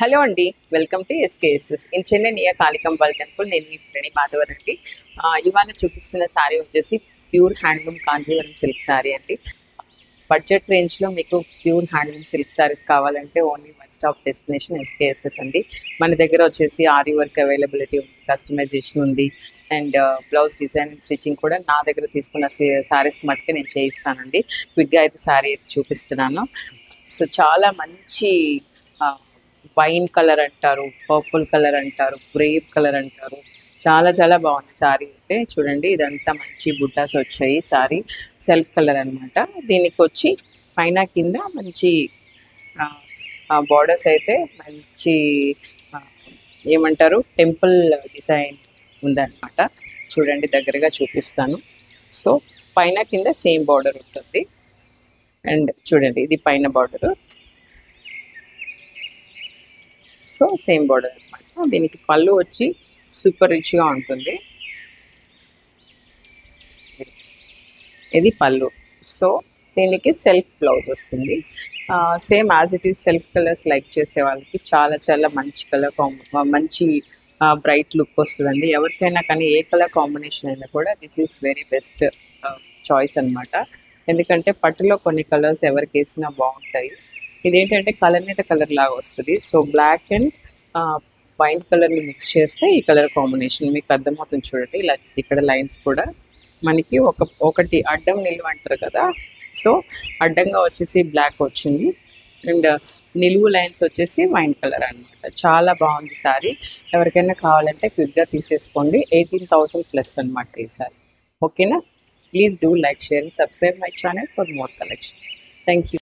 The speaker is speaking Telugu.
హలో అండి, welcome to SKSS in Chennai near Kalikambal temple. నేను మీ ఫ్రెండ్ మాధవర్ అండి. ఇవాళ చూపిస్తున్న శారీ వచ్చేసి pure handloom Kanjeevaram silk sari అండి. బడ్జెట్ రేంజ్లో మీకు ప్యూర్ హ్యాండ్లూమ్ సిల్క్ శారీస్ కావాలంటే only one stop destination SKSS అండి. మన దగ్గర వచ్చేసి ఆరి వర్క్ అవైలబిలిటీ ఉంది, కస్టమైజేషన్ ఉంది, అండ్ బ్లౌజ్ డిజైన్ స్టిచ్చింగ్ కూడా నా దగ్గర తీసుకున్న శారీస్కి మట్టుకే నేను చేయిస్తానండి. క్విక్గా అయితే శారీ అయితే చూపిస్తున్నాను. సో చాలా మంచి వైన్ కలర్ అంటారు, పర్పుల్ కలర్ అంటారు, గ్రేప్ కలర్ అంటారు. చాలా చాలా బాగుంది శారీ అయితే. చూడండి, ఇదంతా మంచి బుట్టాస్ వచ్చాయి. శారీ సెల్ఫ్ కలర్ అనమాట. దీనికి వచ్చి పైన కింద మంచి బార్డర్స్ అయితే మంచి ఏమంటారు టెంపుల్ డిజైన్ ఉందన్నమాట. చూడండి, దగ్గరగా చూపిస్తాను. సో పైన కింద సేమ్ బార్డర్ ఉంటుంది. అండ్ చూడండి, ఇది పైన బార్డరు. సో సేమ్ బార్డర్ అనమాట. దీనికి పళ్ళు వచ్చి సూపర్ రిచ్గా ఉంటుంది. ఇది పళ్ళు. సో దీనికి సెల్ఫ్ బ్లౌజ్ వస్తుంది. Same as it is self colours like చేసే వాళ్ళకి చాలా చాలా మంచి కలర్ మంచి బ్రైట్ లుక్ వస్తుందండి. ఎవరికైనా కానీ ఏ కలర్ కాంబినేషన్ అయినా కూడా this is very best choice అనమాట. ఎందుకంటే పట్టులో కొన్ని కలర్స్ ఎవరికి వేసినా బాగుంటాయి. ఇదేంటంటే కలర్ మీద కలర్ లాగా వస్తుంది. సో బ్లాక్ అండ్ వైట్ కలర్ని మిక్స్ చేస్తే ఈ కలర్ కాంబినేషన్ మీకు అర్థమవుతుంది. చూడండి, ఇలా ఇక్కడ లైన్స్ కూడా మనకి ఒకటి అడ్డం నిలువు అంటారు కదా. సో అడ్డంగా వచ్చేసి బ్లాక్ వచ్చింది, అండ్ నిలువు లైన్స్ వచ్చేసి వైన్ కలర్ అనమాట. చాలా బాగుంది శారీ. ఎవరికైనా కావాలంటే క్విక్గా తీసేసుకోండి. 18,000+ అనమాట ఈ శారీ. ఓకేనా? Please do like, share, subscribe my channel for more collection. Thank you.